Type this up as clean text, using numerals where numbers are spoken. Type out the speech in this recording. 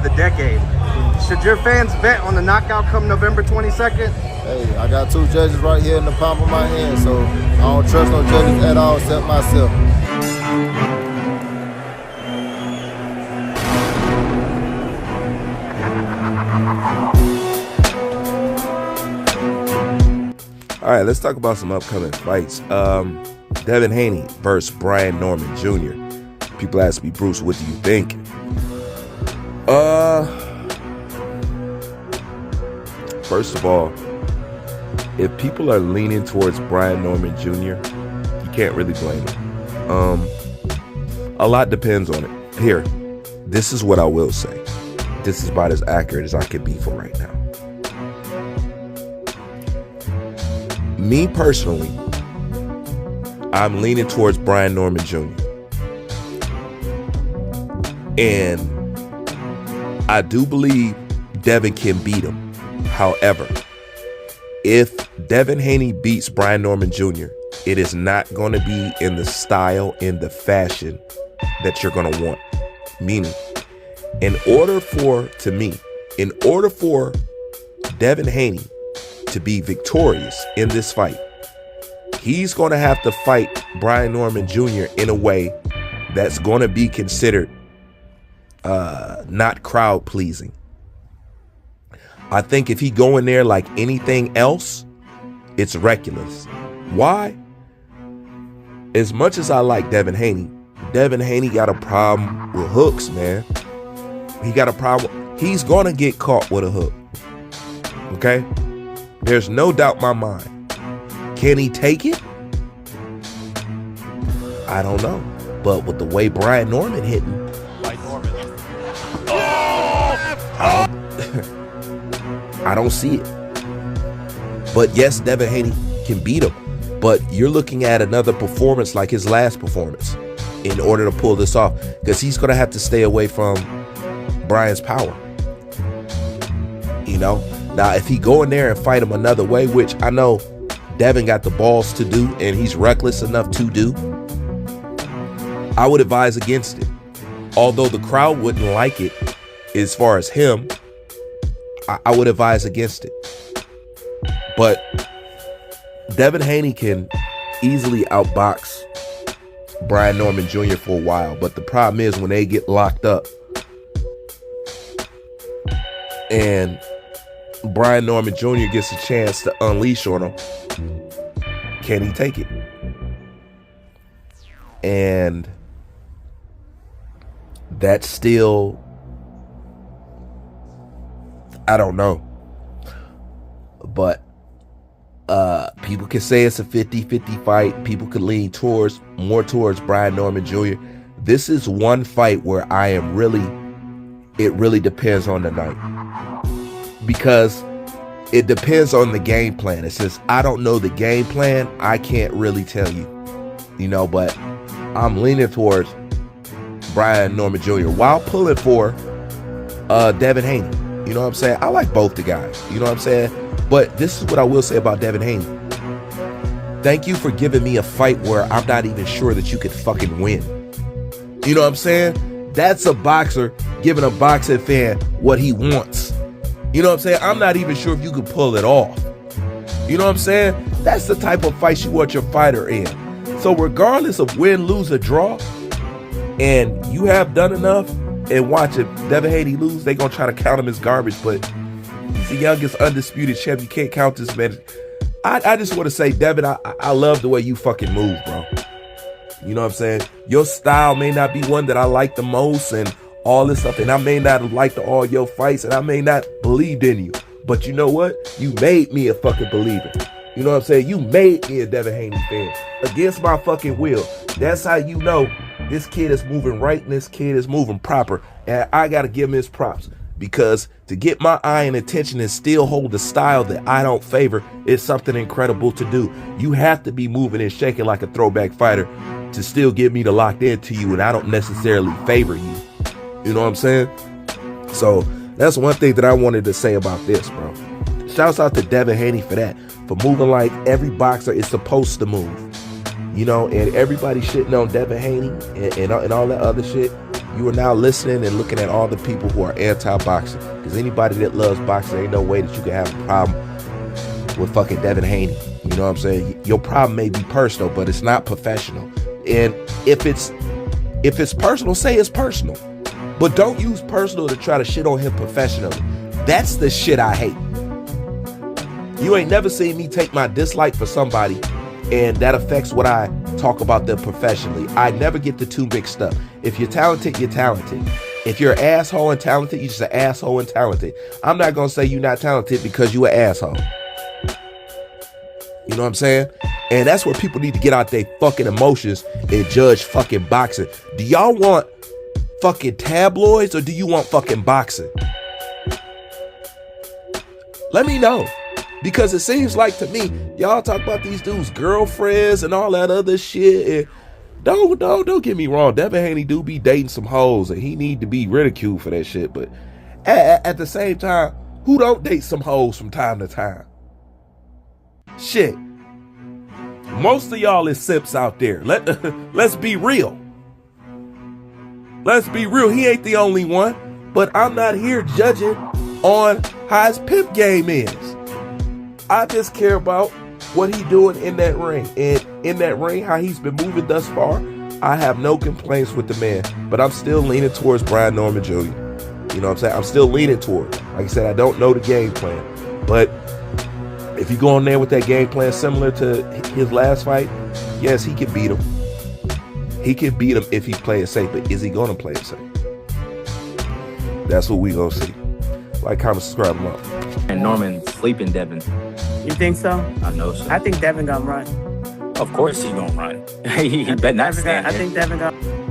the decade. Should your fans bet on the knockout come November 22nd? Hey, I got 2 judges right here in the palm of my hand, so I don't trust no judges at all except myself. All right, let's talk about some upcoming fights. Devin Haney versus Brian Norman Jr. People ask me, Bruce, what do you think? First of all, if people are leaning towards Brian Norman Jr., you can't really blame them. A lot depends on it. Here, this is what I will say. This is about as accurate as I can be for right now. Me personally, I'm leaning towards Brian Norman Jr. And I do believe Devin can beat him. However, if Devin Haney beats Brian Norman Jr., it is not going to be in the style, in the fashion that you're going to want. Meaning, in order for Devin Haney to be victorious in this fight, he's going to have to fight Brian Norman Jr. in a way that's going to be considered not crowd pleasing. I think if he go in there like anything else, it's reckless. Why? As much as I like Devin Haney got a problem with hooks, man. He got a problem. He's going to get caught with a hook. Okay? There's no doubt in my mind. Can he take it? I don't know. But with the way Brian Norman hitting, I don't see it. But yes, Devin Haney can beat him. But you're looking at another performance like his last performance in order to pull this off. Because he's going to have to stay away from Brian's power. You know? Now, if he go in there and fight him another way, which I know Devin got the balls to do and he's reckless enough to do, I would advise against it. Although the crowd wouldn't like it as far as him, I would advise against it. But Devin Haney can easily outbox Brian Norman Jr. for a while. But the problem is when they get locked up and Brian Norman Jr. gets a chance to unleash on him, can he take it? And that's still, I don't know. But people can say it's a 50-50 fight. People could lean more towards Brian Norman Jr. This is one fight where it really depends on the night. Because it depends on the game plan. And since I don't know the game plan, I can't really tell you. You know, but I'm leaning towards Brian Norman Jr. while pulling for Devin Haney. You know what I'm saying? I like both the guys. You know what I'm saying? But this is what I will say about Devin Haney. Thank you for giving me a fight where I'm not even sure that you could fucking win. You know what I'm saying? That's a boxer giving a boxing fan what he wants. You know what I'm saying? I'm not even sure if you could pull it off. You know what I'm saying? That's the type of fight you want your fighter in. So regardless of win, lose, or draw, and you have done enough, and watch it, Devin Haney lose, they gonna try to count him as garbage, but he's the youngest undisputed champ. You can't count this man. I just want to say, Devin, I love the way you fucking move, bro. You know what I'm saying? Your style may not be one that I like the most and all this stuff, and I may not have liked all your fights, and I may not believed in you, but you know what? You made me a fucking believer. You know what I'm saying? You made me a Devin Haney fan against my fucking will. That's how you know this kid is moving right and this kid is moving proper. And I got to give him his props, because to get my eye and attention and still hold the style that I don't favor is something incredible to do. You have to be moving and shaking like a throwback fighter to still get me to lock into you, and I don't necessarily favor you. You know what I'm saying? So that's one thing that I wanted to say about this, bro. Shouts out to Devin Haney for that, for moving like every boxer is supposed to move. You know, and everybody shitting on Devin Haney and all that other shit. You are now listening and looking at all the people who are anti-boxing. Because anybody that loves boxing, ain't no way that you can have a problem with fucking Devin Haney. You know what I'm saying? Your problem may be personal, but it's not professional. And if it's personal, say it's personal. But don't use personal to try to shit on him professionally. That's the shit I hate. You ain't never seen me take my dislike for somebody and that affects what I talk about them professionally. I never get the two mixed up. If you're talented, you're talented. If you're an asshole and talented, you're just an asshole and talented. I'm not gonna say you're not talented because you're an asshole. You know what I'm saying? And that's where people need to get out their fucking emotions and judge fucking boxing. Do y'all want fucking tabloids or do you want fucking boxing? Let me know. Because it seems like to me, y'all talk about these dudes' girlfriends and all that other shit. And don't get me wrong. Devin Haney do be dating some hoes and he need to be ridiculed for that shit. But at the same time, who don't date some hoes from time to time? Shit. Most of y'all is simps out there. Let's be real. Let's be real. He ain't the only one. But I'm not here judging on how his pimp game is. I just care about what he doing in that ring. And in that ring, how he's been moving thus far, I have no complaints with the man. But I'm still leaning towards Brian Norman Jr. You know what I'm saying? I'm still leaning toward. Like I said, I don't know the game plan. But if you go in there with that game plan similar to his last fight, yes, he can beat him. He can beat him if he's playing safe. But is he going to play it safe? That's what we going to see. Like, comment, subscribe, and love. And Norman sleeping Devin. You think so? I know so. I think Devin gonna run. Of course he gonna run. He better not stand I there. think Devin gonna.